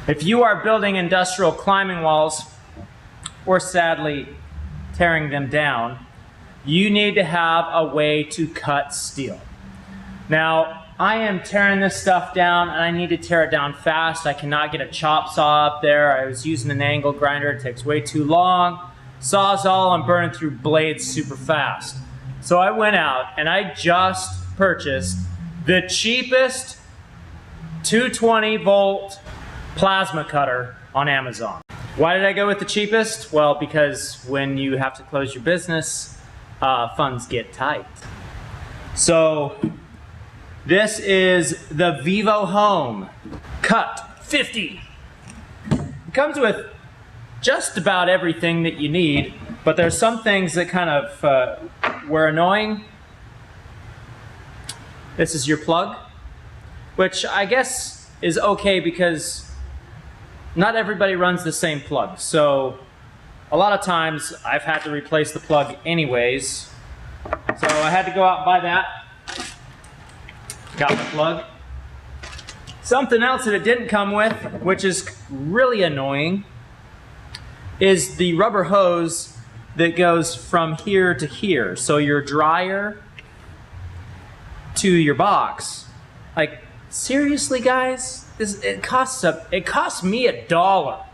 If you are building industrial climbing walls, or sadly tearing them down, you need to have a way to cut steel. Now, I am tearing this stuff down and I need to tear it down fast. I cannot get a chop saw up there. I was using an angle grinder, it takes way too long. Sawzall, I'm burning through blades super fast. So I went out and I just purchased the cheapest 220 volt plasma cutter on Amazon. Why did I go with the cheapest? Well, because when you have to close your business, funds get tight. So this is the Vivo Home Cut 50. It comes with just about everything that you need, but there's some things that kind of were annoying. This is your plug, which I guess is okay because not everybody runs the same plug. So a lot of times I've had to replace the plug anyways. So I had to go out and buy that. Got my plug. Something else that it didn't come with, which is really annoying, is the rubber hose that goes from here to here. So your dryer to your box. Like, seriously guys? It costs me $1.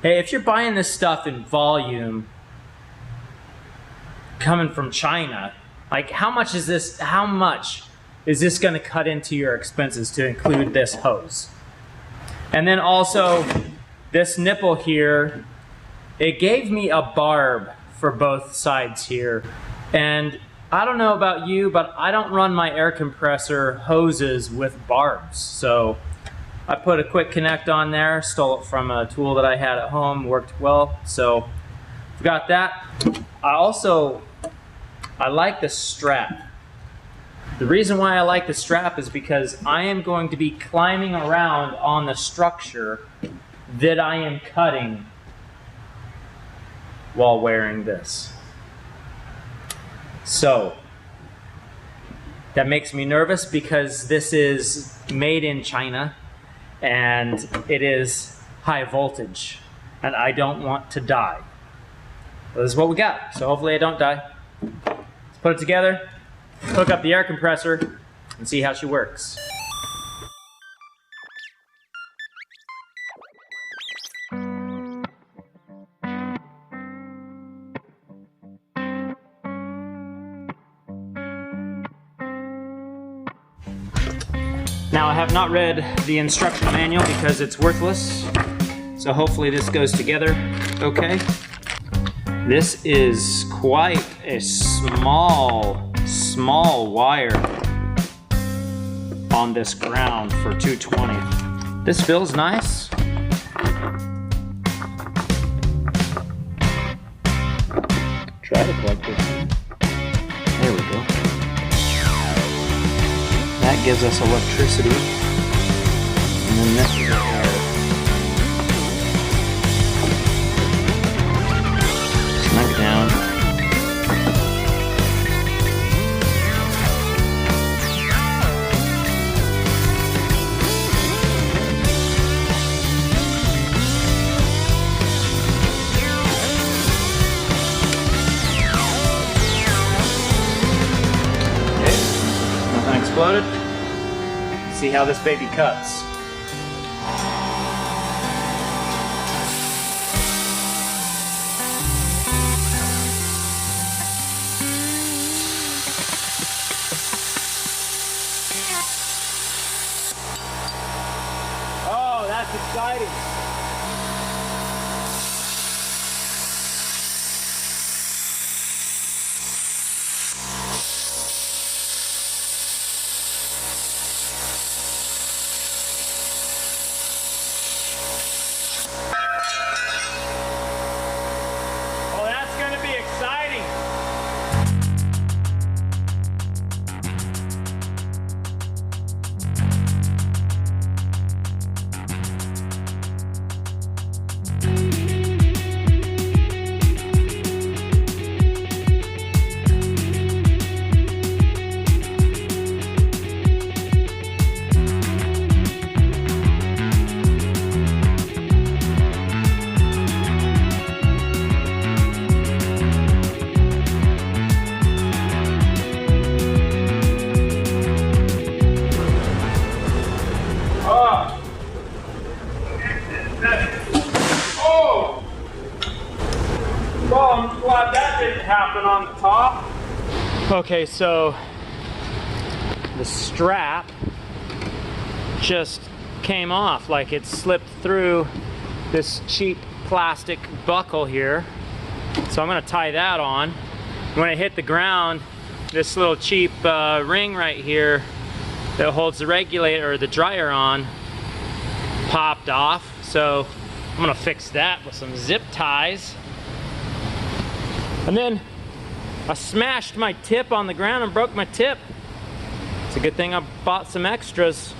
Hey, if you're buying this stuff in volume coming from China, like how much is this going to cut into your expenses to include this hose? And then also this nipple here, it gave me a barb for both sides here. And I don't know about you, but I don't run my air compressor hoses with barbs. So I put a quick connect on there, stole it from a tool that I had at home, worked well. So I've got that. I like the strap. The reason why I like the strap is because I am going to be climbing around on the structure that I am cutting while wearing this. So that makes me nervous because this is made in China and it is high voltage and I don't want to die. But this is what we got, so hopefully I don't die. Let's put it together, hook up the air compressor, and see how she works. Now I have not read the instruction manual because it's worthless, so hopefully this goes together okay. This is quite a small wire on this ground for 220. This feels nice. Try to plug this in. There we go. That gives us electricity. And then this is our snug down. Okay, nothing exploded. See how this baby cuts. Oh, that's exciting. climbing on the top. Okay, so the strap just came off, like it slipped through this cheap plastic buckle here. So I'm gonna tie that on. When it hit the ground, this little cheap ring right here that holds the regulator or the dryer on popped off. So I'm gonna fix that with some zip ties. And then I smashed my tip on the ground and broke my tip. It's a good thing I bought some extras.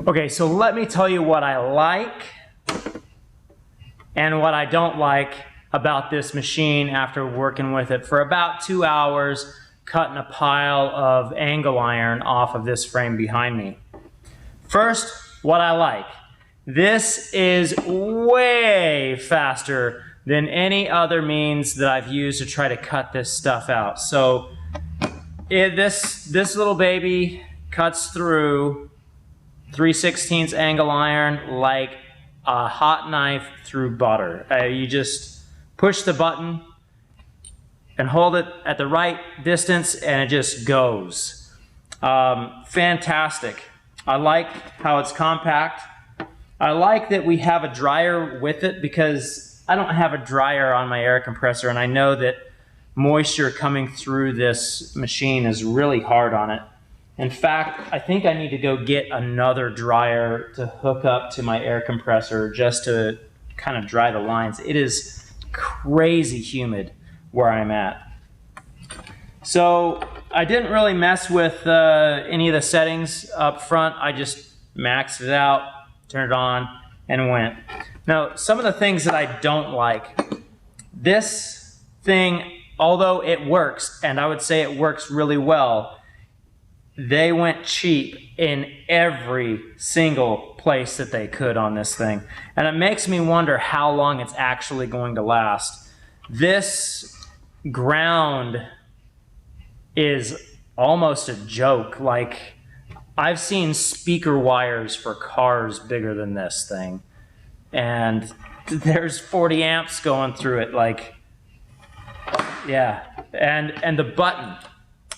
Okay, so let me tell you what I like and what I don't like about this machine after working with it for about 2 hours, cutting a pile of angle iron off of this frame behind me. First, what I like. This is way faster than any other means that I've used to try to cut this stuff out. So this little baby cuts through 3/16 angle iron like a hot knife through butter. You just push the button and hold it at the right distance and it just goes. Fantastic. I like how it's compact. I like that we have a dryer with it because I don't have a dryer on my air compressor and I know that moisture coming through this machine is really hard on it. In fact, I think I need to go get another dryer to hook up to my air compressor just to kind of dry the lines. It is crazy humid where I'm at. So I didn't really mess with any of the settings up front. I just maxed it out, turned it on, and went. Now, some of the things that I don't like. This thing, although it works, and I would say it works really well, they went cheap in every single place that they could on this thing. And it makes me wonder how long it's actually going to last. This ground is almost a joke. Like, I've seen speaker wires for cars bigger than this thing. And there's 40 amps going through it, like, yeah. And the button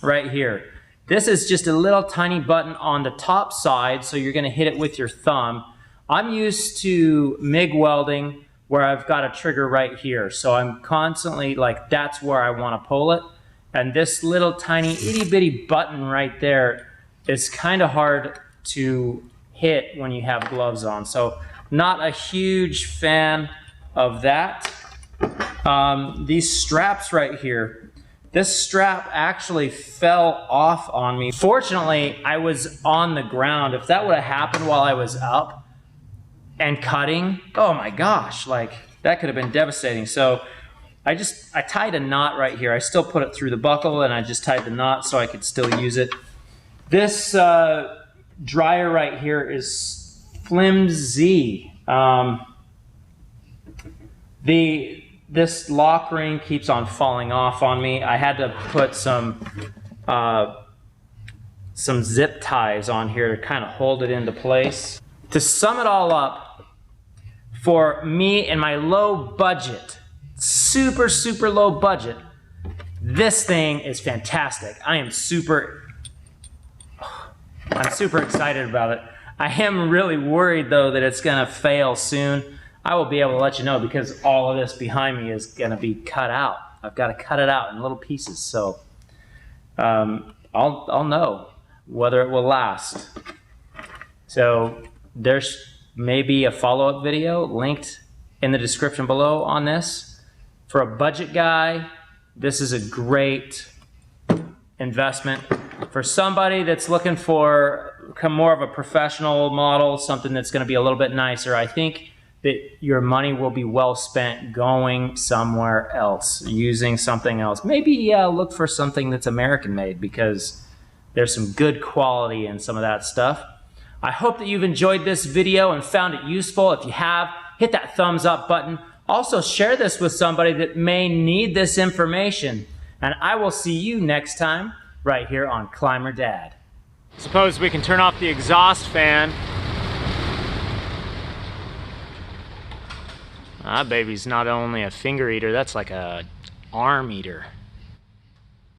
right here. This is just a little tiny button on the top side, so you're gonna hit it with your thumb. I'm used to MIG welding where I've got a trigger right here. So I'm constantly like, that's where I wanna pull it. And this little tiny itty bitty button right there is kind of hard to hit when you have gloves on. So not a huge fan of that. These straps right here, this strap actually fell off on me. Fortunately, I was on the ground. If that would have happened while I was up and cutting, oh my gosh, like that could have been devastating. So I tied a knot right here. I still put it through the buckle and I just tied the knot so I could still use it. This dryer right here is flimsy. This lock ring keeps on falling off on me. I had to put some zip ties on here to kind of hold it into place. To sum it all up, for me and my low budget, super low budget, this thing is fantastic. I'm super excited about it. I am really worried though that it's gonna fail soon. I will be able to let you know, because all of this behind me is going to be cut out. I've got to cut it out in little pieces, so I'll know whether it will last. So there's maybe a follow-up video linked in the description below on this. For a budget guy, this is a great investment. For somebody that's looking for more of a professional model, something that's going to be a little bit nicer, I think that your money will be well spent going somewhere else, using something else. Maybe look for something that's American made, because there's some good quality in some of that stuff. I hope that you've enjoyed this video and found it useful. If you have, hit that thumbs up button. Also, share this with somebody that may need this information. And I will see you next time right here on Climber Dad. Suppose we can turn off the exhaust fan. That baby's not only a finger eater, that's like a arm eater.